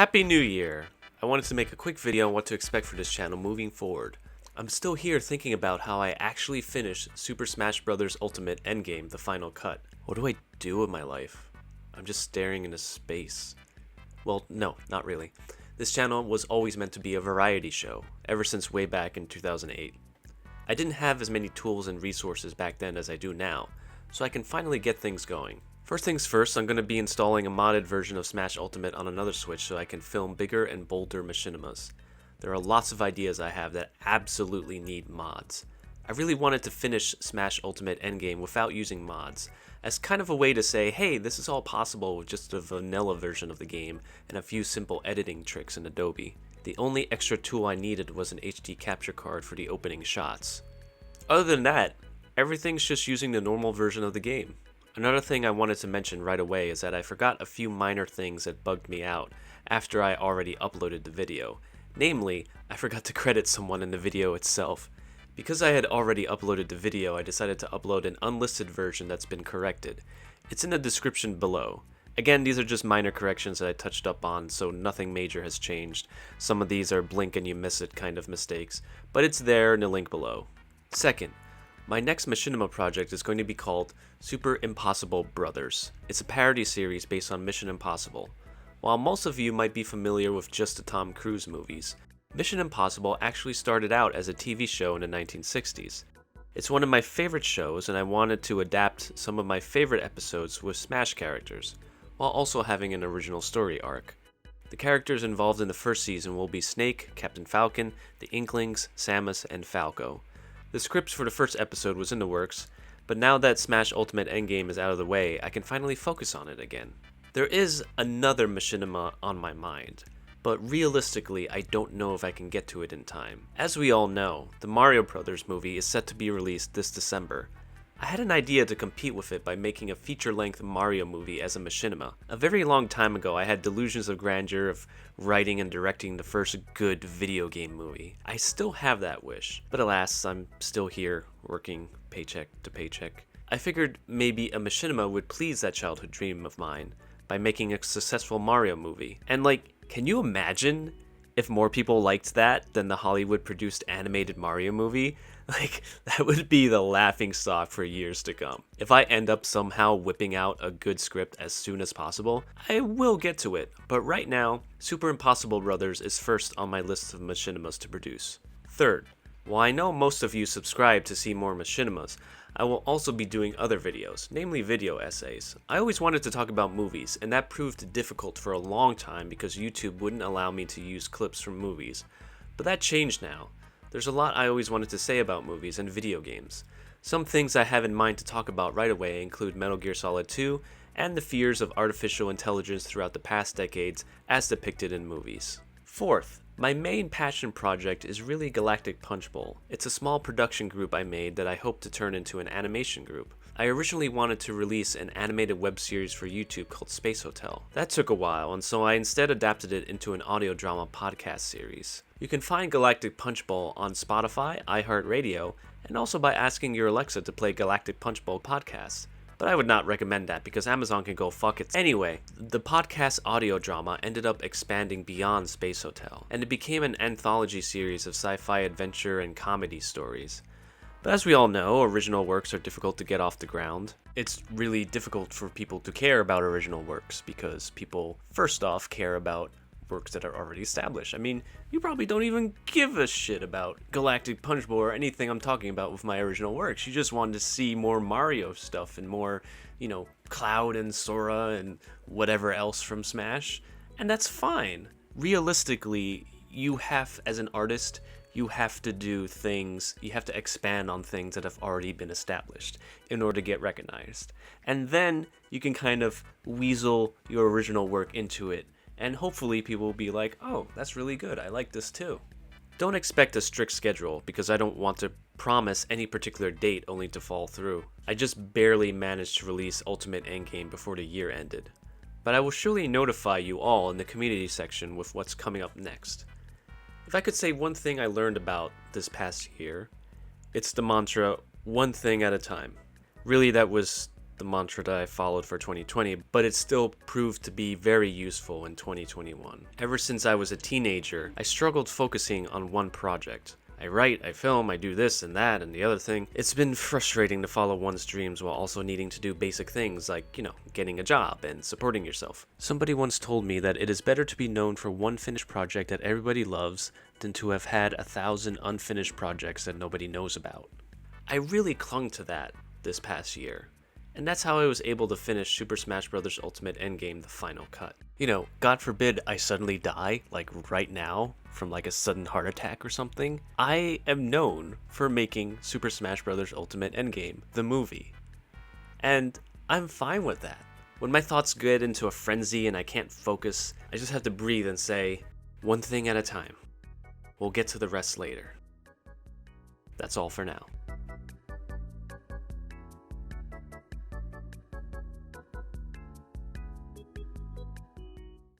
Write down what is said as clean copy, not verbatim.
Happy New Year! I wanted to make a quick video on what to expect for this channel moving forward. I'm still here thinking about how I actually finished Super Smash Bros. Ultimate Endgame, the final cut. What do I do with my life? I'm just staring into space. Well, no, not really. This channel was always meant to be a variety show, ever since way back in 2008. I didn't have as many tools and resources back then as I do now, so I can finally get things going. First things first, I'm going to be installing a modded version of Smash Ultimate on another Switch so I can film bigger and bolder machinimas. There are lots of ideas I have that absolutely need mods. I really wanted to finish Smash Ultimate Endgame without using mods, as kind of a way to say, hey, this is all possible with just a vanilla version of the game and a few simple editing tricks in Adobe. The only extra tool I needed was an HD capture card for the opening shots. Other than that, everything's just using the normal version of the game. Another thing I wanted to mention right away is that I forgot a few minor things that bugged me out after I already uploaded the video. Namely, I forgot to credit someone in the video itself. Because I had already uploaded the video, I decided to upload an unlisted version that's been corrected. It's in the description below. Again, these are just minor corrections that I touched up on, so nothing major has changed. Some of these are blink and you miss it kind of mistakes, but it's there in the link below. Second, my next machinima project is going to be called Super Impossible Brothers. It's a parody series based on Mission Impossible. While most of you might be familiar with just the Tom Cruise movies, Mission Impossible actually started out as a TV show in the 1960s. It's one of my favorite shows, and I wanted to adapt some of my favorite episodes with Smash characters, while also having an original story arc. The characters involved in the first season will be Snake, Captain Falcon, the Inklings, Samus, and Falco. The script for the first episode was in the works, but now that Smash Ultimate Endgame is out of the way, I can finally focus on it again. There is another machinima on my mind, but realistically I don't know if I can get to it in time. As we all know, the Mario Brothers movie is set to be released this December. I had an idea to compete with it by making a feature-length Mario movie as a machinima. A very long time ago, I had delusions of grandeur of writing and directing the first good video game movie. I still have that wish, but alas, I'm still here, working paycheck to paycheck. I figured maybe a machinima would please that childhood dream of mine by making a successful Mario movie. And can you imagine if more people liked that than the Hollywood-produced animated Mario movie? That would be the laughing stock for years to come. If I end up somehow whipping out a good script as soon as possible, I will get to it, but right now, Super Impossible Brothers is first on my list of machinimas to produce. Third, while I know most of you subscribe to see more machinimas, I will also be doing other videos, namely video essays. I always wanted to talk about movies, and that proved difficult for a long time because YouTube wouldn't allow me to use clips from movies. But that changed now. There's a lot I always wanted to say about movies and video games. Some things I have in mind to talk about right away include Metal Gear Solid 2 and the fears of artificial intelligence throughout the past decades as depicted in movies. Fourth, my main passion project is really Galactic Punch Bowl. It's a small production group I made that I hope to turn into an animation group. I originally wanted to release an animated web series for YouTube called Space Hotel. That took a while, and so I instead adapted it into an audio drama podcast series. You can find Galactic Punch Bowl on Spotify, iHeartRadio, and also by asking your Alexa to play Galactic Punch Bowl podcast. But I would not recommend that because Amazon can go fuck it. Anyway, the podcast audio drama ended up expanding beyond Space Hotel, and it became an anthology series of sci-fi adventure and comedy stories. But as we all know, original works are difficult to get off the ground. It's really difficult for people to care about original works because people, first off, care about works that are already established. I mean, you probably don't even give a shit about Galactic Punch Bowl or anything I'm talking about with my original works. You just wanted to see more Mario stuff and more, Cloud and Sora and whatever else from Smash. And that's fine. Realistically, you have, as an artist, you have to do things, you have to expand on things that have already been established in order to get recognized. And then you can kind of weasel your original work into it. And hopefully people will be like, oh, that's really good, I like this too. Don't expect a strict schedule because I don't want to promise any particular date only to fall through. I just barely managed to release Ultimate Endgame before the year ended. But I will surely notify you all in the community section with what's coming up next. If I could say one thing I learned about this past year, it's the mantra, one thing at a time. Really, that was the mantra that I followed for 2020, but it still proved to be very useful in 2021. Ever since I was a teenager, I struggled focusing on one project. I write, I film, I do this and that and the other thing. It's been frustrating to follow one's dreams while also needing to do basic things like, getting a job and supporting yourself. Somebody once told me that it is better to be known for one finished project that everybody loves than to have had 1,000 unfinished projects that nobody knows about. I really clung to that this past year. And that's how I was able to finish Super Smash Bros. Ultimate Endgame, the final cut. God forbid I suddenly die, like right now, from like a sudden heart attack or something. I am known for making Super Smash Bros. Ultimate Endgame, the movie. And I'm fine with that. When my thoughts get into a frenzy and I can't focus, I just have to breathe and say, one thing at a time. We'll get to the rest later. That's all for now.